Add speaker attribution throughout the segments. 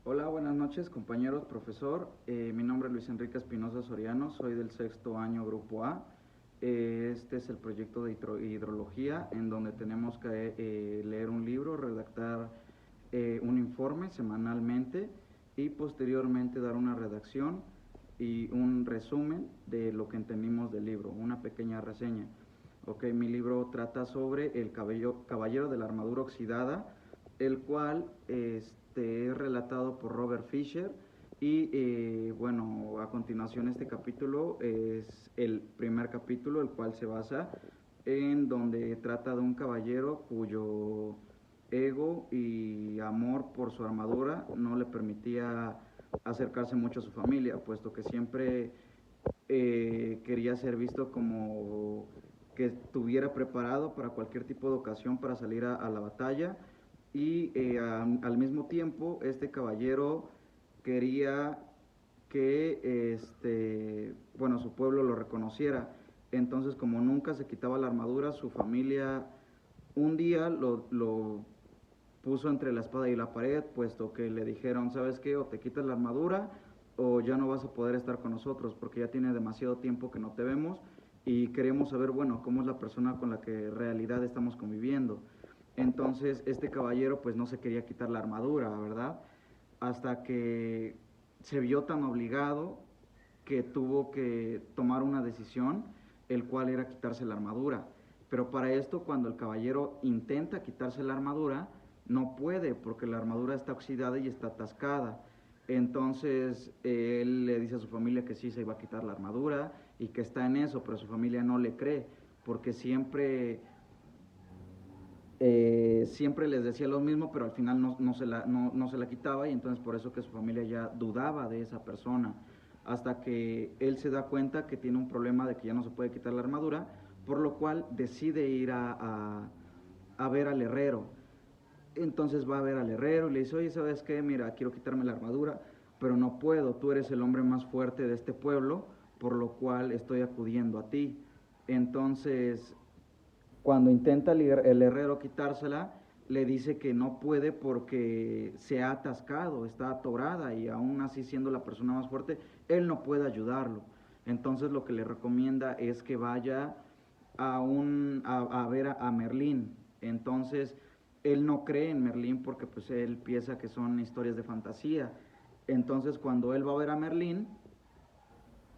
Speaker 1: Hola, buenas noches compañeros, profesor. Mi nombre es Luis Enrique Espinosa Soriano, soy del sexto año Grupo A. Este es el proyecto de hidrología en donde tenemos que leer un libro, redactar un informe semanalmente y posteriormente dar una redacción y un resumen de lo que entendimos del libro, una pequeña reseña. Ok, mi libro trata sobre el caballero de la armadura oxidada, el cual es relatado por Robert Fisher. Y bueno, a continuación este capítulo es el primer capítulo, el cual se basa en donde trata de un caballero cuyo ego y amor por su armadura no le permitía acercarse mucho a su familia, puesto que siempre quería ser visto como que estuviera preparado para cualquier tipo de ocasión para salir a la batalla. Y al mismo tiempo este caballero quería que bueno, su pueblo lo reconociera. Entonces, como nunca se quitaba la armadura, su familia un día lo puso entre la espada y la pared, puesto que le dijeron, ¿sabes qué? O te quitas la armadura o ya no vas a poder estar con nosotros porque ya tiene demasiado tiempo que no te vemos y queremos saber, bueno, cómo es la persona con la que en realidad estamos conviviendo. Entonces este caballero pues no se quería quitar la armadura, ¿verdad? Hasta que se vio tan obligado que tuvo que tomar una decisión, el cual era quitarse la armadura. Pero para esto, cuando el caballero intenta quitarse la armadura, no puede porque la armadura está oxidada y está atascada. Entonces él le dice a su familia que sí se iba a quitar la armadura y que está en eso, pero su familia no le cree porque siempre les decía lo mismo, pero al final no se la quitaba, y entonces por eso que su familia ya dudaba de esa persona, hasta que él se da cuenta que tiene un problema de que ya no se puede quitar la armadura, por lo cual decide ir a ver al herrero. Entonces va a ver al herrero y le dice, oye, ¿sabes qué? Mira, quiero quitarme la armadura, pero no puedo, tú eres el hombre más fuerte de este pueblo, por lo cual estoy acudiendo a ti. Entonces cuando intenta el herrero quitársela, le dice que no puede porque se ha atascado, está atorada, y aún así siendo la persona más fuerte, él no puede ayudarlo. Entonces lo que le recomienda es que vaya a ver a Merlín. Entonces él no cree en Merlín porque pues él piensa que son historias de fantasía. Entonces cuando él va a ver a Merlín,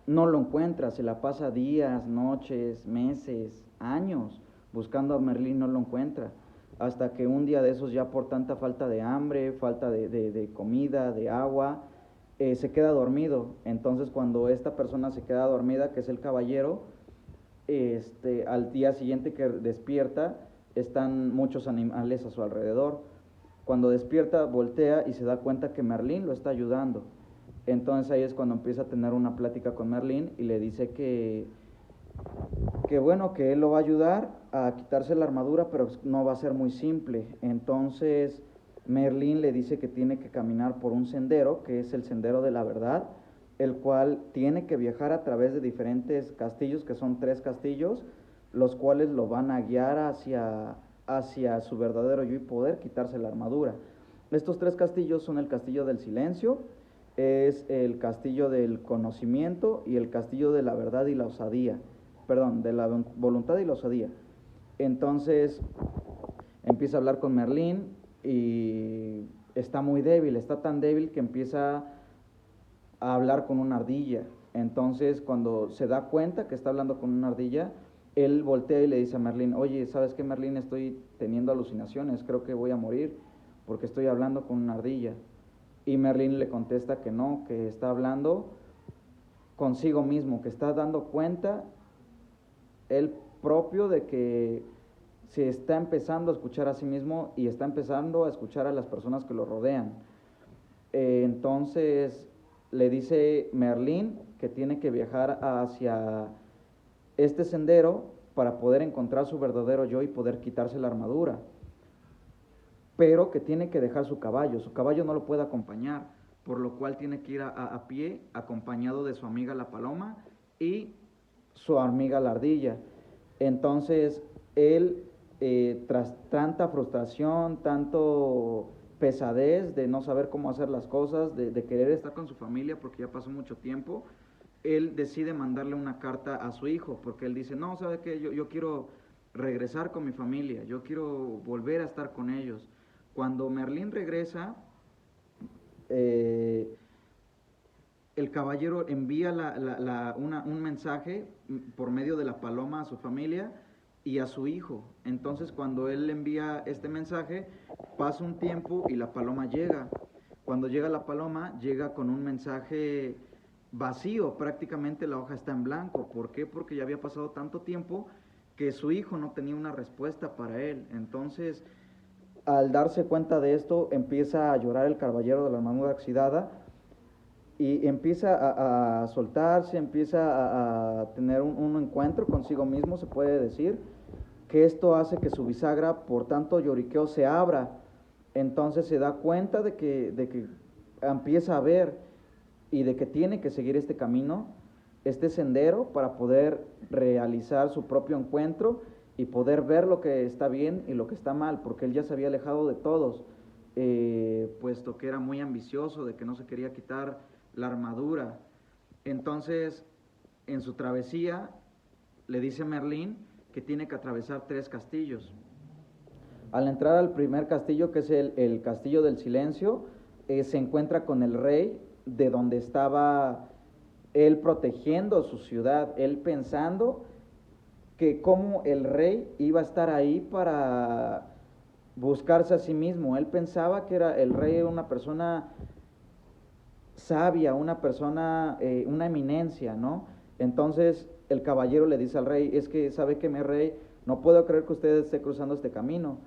Speaker 1: no lo encuentra, se la pasa días, noches, meses, años buscando a Merlín, no lo encuentra. Hasta que un día de esos, ya por tanta falta de hambre, falta de comida, de agua, se queda dormido. Entonces cuando esta persona se queda dormida, que es el caballero, al día siguiente que despierta, están muchos animales a su alrededor. Cuando despierta, voltea y se da cuenta que Merlín lo está ayudando. Entonces ahí es cuando empieza a tener una plática con Merlín y le dice que bueno, que él lo va a ayudar a quitarse la armadura, pero no va a ser muy simple. Entonces Merlín le dice que tiene que caminar por un sendero, que es el sendero de la verdad, el cual tiene que viajar a través de diferentes castillos, que son 3 castillos, los cuales lo van a guiar hacia su verdadero yo y poder quitarse la armadura. Estos 3 castillos son el castillo del silencio, es el castillo del conocimiento y el castillo de la verdad y la osadía, perdón, de la voluntad y la osadía. Entonces empieza a hablar con Merlín y está muy débil, está tan débil que empieza a hablar con una ardilla. Entonces cuando se da cuenta que está hablando con una ardilla, él voltea y le dice a Merlín, oye, ¿sabes qué, Merlín? Estoy teniendo alucinaciones, creo que voy a morir porque estoy hablando con una ardilla. Y Merlín le contesta que no, que está hablando consigo mismo, que está dando cuenta él propio de que se está empezando a escuchar a sí mismo y está empezando a escuchar a las personas que lo rodean. Entonces le dice Merlín que tiene que viajar hacia este sendero para poder encontrar su verdadero yo y poder quitarse la armadura, pero que tiene que dejar su caballo no lo puede acompañar, por lo cual tiene que ir a pie acompañado de su amiga la paloma y su amiga la ardilla. Entonces él, tras tanta frustración, tanto pesadez de no saber cómo hacer las cosas, de querer estar con su familia porque ya pasó mucho tiempo, él decide mandarle una carta a su hijo, porque él dice, no, ¿sabe qué? Yo quiero regresar con mi familia, yo quiero volver a estar con ellos. Cuando Merlín regresa, eh, el caballero envía un mensaje por medio de la paloma a su familia y a su hijo. Entonces cuando él envía este mensaje, pasa un tiempo y la paloma llega. Cuando llega la paloma, llega con un mensaje vacío, prácticamente la hoja está en blanco. ¿Por qué? Porque ya había pasado tanto tiempo que su hijo no tenía una respuesta para él. Entonces, al darse cuenta de esto, empieza a llorar el caballero de la armadura oxidada y empieza a soltarse, empieza a tener un encuentro consigo mismo, se puede decir, que esto hace que su bisagra, por tanto lloriqueo, se abra. Entonces se da cuenta de que empieza a ver y de que tiene que seguir este camino, este sendero, para poder realizar su propio encuentro y poder ver lo que está bien y lo que está mal, porque él ya se había alejado de todos, puesto que era muy ambicioso, de que no se quería quitar la armadura. Entonces, en su travesía, le dice Merlín que tiene que atravesar 3 castillos. Al entrar al primer castillo, que es el Castillo del Silencio, se encuentra con el rey, de donde estaba él protegiendo su ciudad, él pensando que como el rey iba a estar ahí para buscarse a sí mismo. Él pensaba que era el rey, una persona sabia, una persona, una eminencia, ¿no? Entonces el caballero le dice al rey, es que sabe que mi rey, no puedo creer que usted esté cruzando este camino,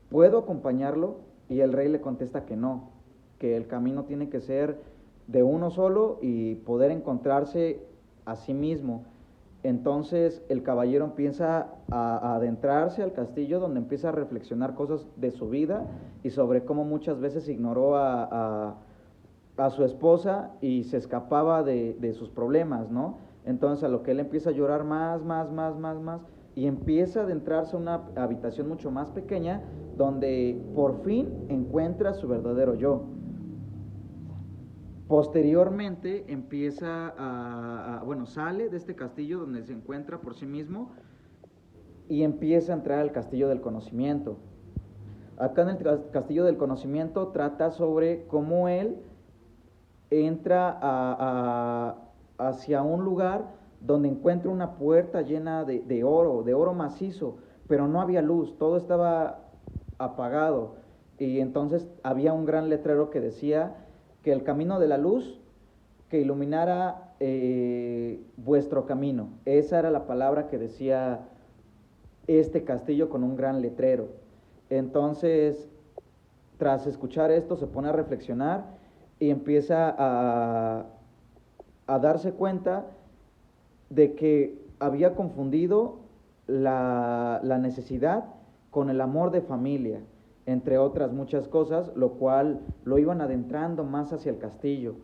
Speaker 1: ¿puedo acompañarlo? Y el rey le contesta que no, que el camino tiene que ser de uno solo y poder encontrarse a sí mismo. Entonces el caballero empieza a adentrarse al castillo, donde empieza a reflexionar cosas de su vida y sobre cómo muchas veces ignoró a su esposa y se escapaba de sus problemas, ¿no? Entonces a lo que él empieza a llorar más, y empieza a adentrarse a una habitación mucho más pequeña, donde por fin encuentra su verdadero yo. Posteriormente empieza sale de este castillo donde se encuentra por sí mismo y empieza a entrar al castillo del conocimiento. Acá en el castillo del conocimiento trata sobre cómo él entra hacia un lugar donde encuentra una puerta llena de oro macizo, pero no había luz, todo estaba apagado. Y entonces había un gran letrero que decía que el camino de la luz, que iluminara vuestro camino. Esa era la palabra que decía este castillo con un gran letrero. Entonces, tras escuchar esto, se pone a reflexionar y empieza a darse cuenta de que había confundido la necesidad con el amor de familia, entre otras muchas cosas, lo cual lo iban adentrando más hacia el castillo.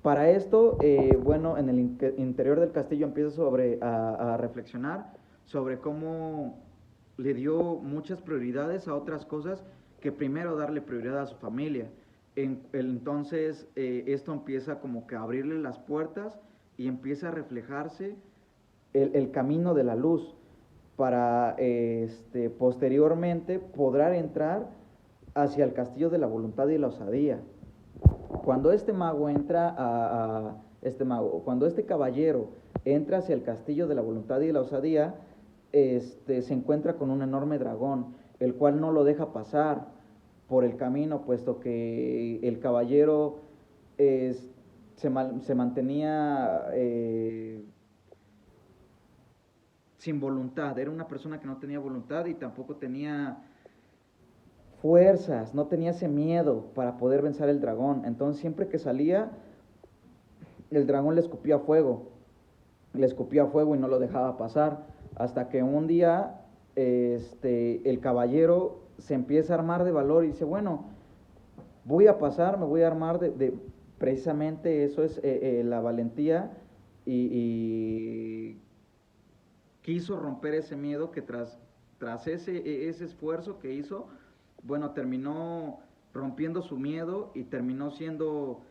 Speaker 1: Para esto, en el interior del castillo empieza a reflexionar sobre cómo le dio muchas prioridades a otras cosas que primero darle prioridad a su familia. Entonces, esto empieza como que a abrirle las puertas y empieza a reflejarse el camino de la luz para posteriormente podrá entrar hacia el castillo de la voluntad y la osadía. Cuando este mago entra cuando este caballero entra hacia el castillo de la voluntad y la osadía, se encuentra con un enorme dragón, el cual no lo deja pasar por el camino, puesto que el caballero se mantenía sin voluntad, era una persona que no tenía voluntad y tampoco tenía fuerzas, no tenía ese miedo para poder vencer el dragón. Entonces siempre que salía, el dragón le escupía fuego y no lo dejaba pasar, hasta que un día el caballero se empieza a armar de valor y dice, bueno, voy a pasar, me voy a armar precisamente eso es la valentía, y quiso romper ese miedo que tras ese esfuerzo que hizo, bueno, terminó rompiendo su miedo y terminó siendo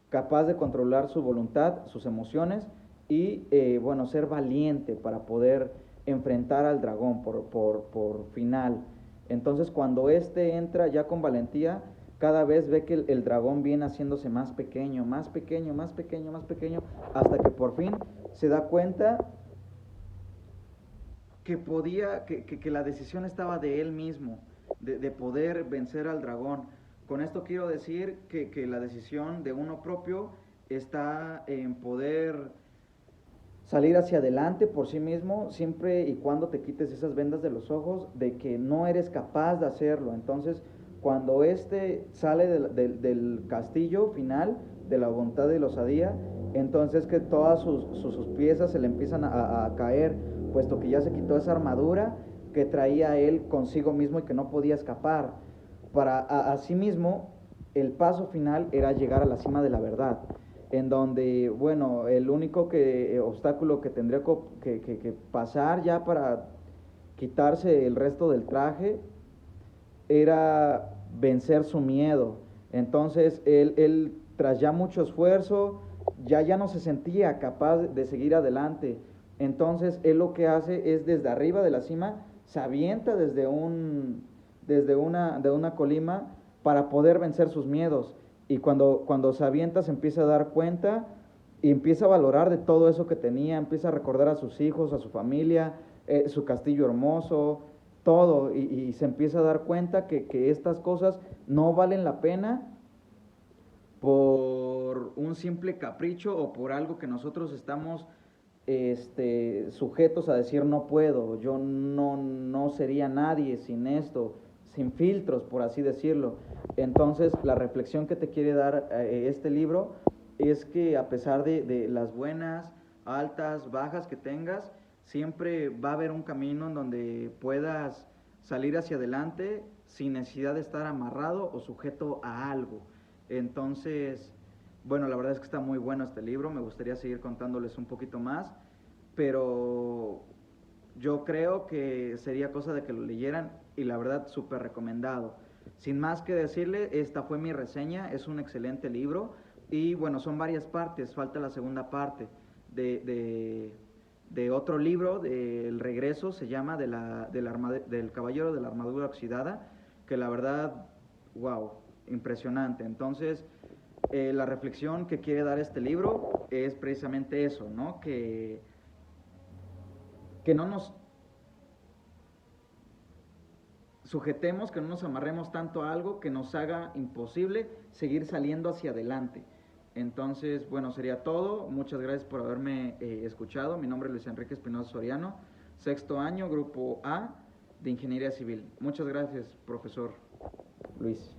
Speaker 1: capaz de controlar su voluntad, sus emociones y, bueno, ser valiente para poder enfrentar al dragón por final. Entonces, cuando este entra ya con valentía, cada vez ve que el dragón viene haciéndose más pequeño, más pequeño, más pequeño, más pequeño, hasta que por fin se da cuenta que la decisión estaba de él mismo, de poder vencer al dragón. Con esto quiero decir que la decisión de uno propio está en poder salir hacia adelante por sí mismo, siempre y cuando te quites esas vendas de los ojos de que no eres capaz de hacerlo. Entonces, cuando este sale del castillo final, de la voluntad y la osadía, entonces que todas sus piezas se le empiezan a caer, puesto que ya se quitó esa armadura que traía él consigo mismo y que no podía escapar. Para así mismo, el paso final era llegar a la cima de la verdad, en donde, bueno, el único obstáculo que tendría que pasar ya para quitarse el resto del traje era vencer su miedo. Entonces él tras ya mucho esfuerzo, ya no se sentía capaz de seguir adelante. Entonces él lo que hace es desde arriba de la cima, se avienta desde una colima para poder vencer sus miedos. Y cuando se avienta se empieza a dar cuenta y empieza a valorar de todo eso que tenía, empieza a recordar a sus hijos, a su familia, su castillo hermoso, todo, y se empieza a dar cuenta que estas cosas no valen la pena por un simple capricho o por algo que nosotros estamos sujetos a decir no puedo, yo no sería nadie sin esto, sin filtros, por así decirlo. Entonces, la reflexión que te quiere dar este libro es que a pesar de las buenas, altas, bajas que tengas, siempre va a haber un camino en donde puedas salir hacia adelante sin necesidad de estar amarrado o sujeto a algo. Entonces, bueno, la verdad es que está muy bueno este libro, me gustaría seguir contándoles un poquito más, pero yo creo que sería cosa de que lo leyeran y la verdad súper recomendado. Sin más que decirle, esta fue mi reseña, es un excelente libro y bueno, son varias partes, falta la segunda parte de otro libro, del regreso, se llama, del Caballero de la Armadura Oxidada, que la verdad, wow, impresionante. Entonces, la reflexión que quiere dar este libro es precisamente eso, ¿no? Que no nos sujetemos, que no nos amarremos tanto a algo que nos haga imposible seguir saliendo hacia adelante. Entonces, bueno, sería todo. Muchas gracias por haberme escuchado. Mi nombre es Luis Enrique Espinosa Soriano, sexto año, Grupo A de Ingeniería Civil. Muchas gracias, profesor Luis.